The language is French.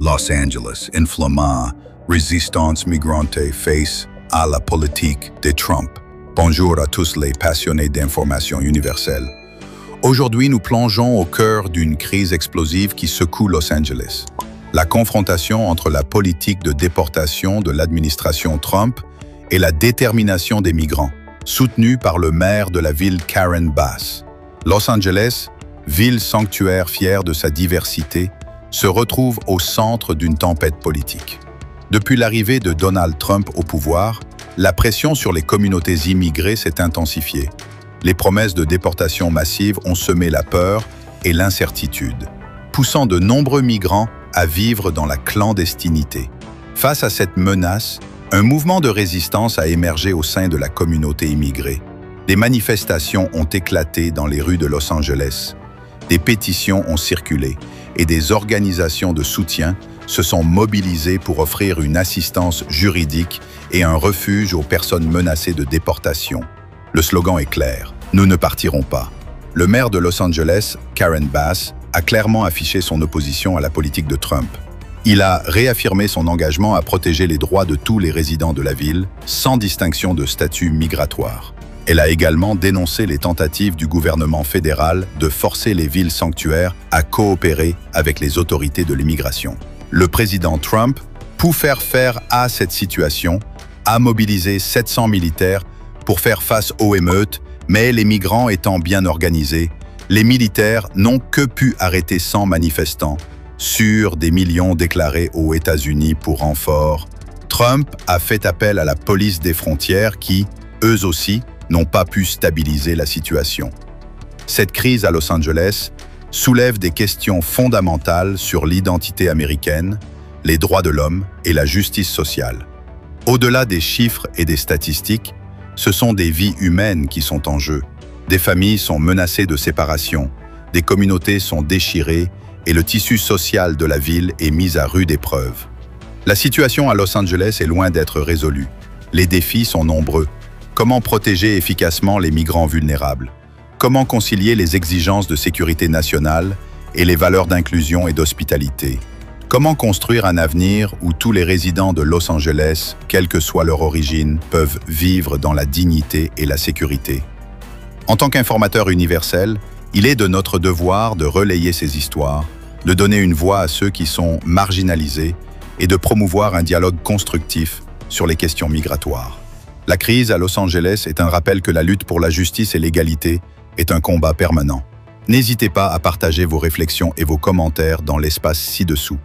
Los Angeles, inflammé, résistance migrante face à la politique de Trump. Bonjour à tous les passionnés d'information universelle. Aujourd'hui, nous plongeons au cœur d'une crise explosive qui secoue Los Angeles. La confrontation entre la politique de déportation de l'administration Trump et la détermination des migrants, soutenue par le maire de la ville Karen Bass. Los Angeles, ville sanctuaire fière de sa diversité, se retrouve au centre d'une tempête politique. Depuis l'arrivée de Donald Trump au pouvoir, la pression sur les communautés immigrées s'est intensifiée. Les promesses de déportation massive ont semé la peur et l'incertitude, poussant de nombreux migrants à vivre dans la clandestinité. Face à cette menace, un mouvement de résistance a émergé au sein de la communauté immigrée. Des manifestations ont éclaté dans les rues de Los Angeles. Des pétitions ont circulé et des organisations de soutien se sont mobilisées pour offrir une assistance juridique et un refuge aux personnes menacées de déportation. Le slogan est clair, « Nous ne partirons pas ». Le maire de Los Angeles, Karen Bass, a clairement affiché son opposition à la politique de Trump. Il a réaffirmé son engagement à protéger les droits de tous les résidents de la ville, sans distinction de statut migratoire. Elle a également dénoncé les tentatives du gouvernement fédéral de forcer les villes sanctuaires à coopérer avec les autorités de l'immigration. Le président Trump, pour faire à cette situation, a mobilisé 700 militaires pour faire face aux émeutes, mais les migrants étant bien organisés, les militaires n'ont que pu arrêter 100 manifestants, sur des millions déclarés aux États-Unis pour renfort. Trump a fait appel à la police des frontières qui, eux aussi, n'ont pas pu stabiliser la situation. Cette crise à Los Angeles soulève des questions fondamentales sur l'identité américaine, les droits de l'homme et la justice sociale. Au-delà des chiffres et des statistiques, ce sont des vies humaines qui sont en jeu. Des familles sont menacées de séparation, des communautés sont déchirées et le tissu social de la ville est mis à rude épreuve. La situation à Los Angeles est loin d'être résolue. Les défis sont nombreux. Comment protéger efficacement les migrants vulnérables? Comment concilier les exigences de sécurité nationale et les valeurs d'inclusion et d'hospitalité? Comment construire un avenir où tous les résidents de Los Angeles, quelle que soit leur origine, peuvent vivre dans la dignité et la sécurité? En tant qu'informateur universel, il est de notre devoir de relayer ces histoires, de donner une voix à ceux qui sont marginalisés et de promouvoir un dialogue constructif sur les questions migratoires. La crise à Los Angeles est un rappel que la lutte pour la justice et l'égalité est un combat permanent. N'hésitez pas à partager vos réflexions et vos commentaires dans l'espace ci-dessous.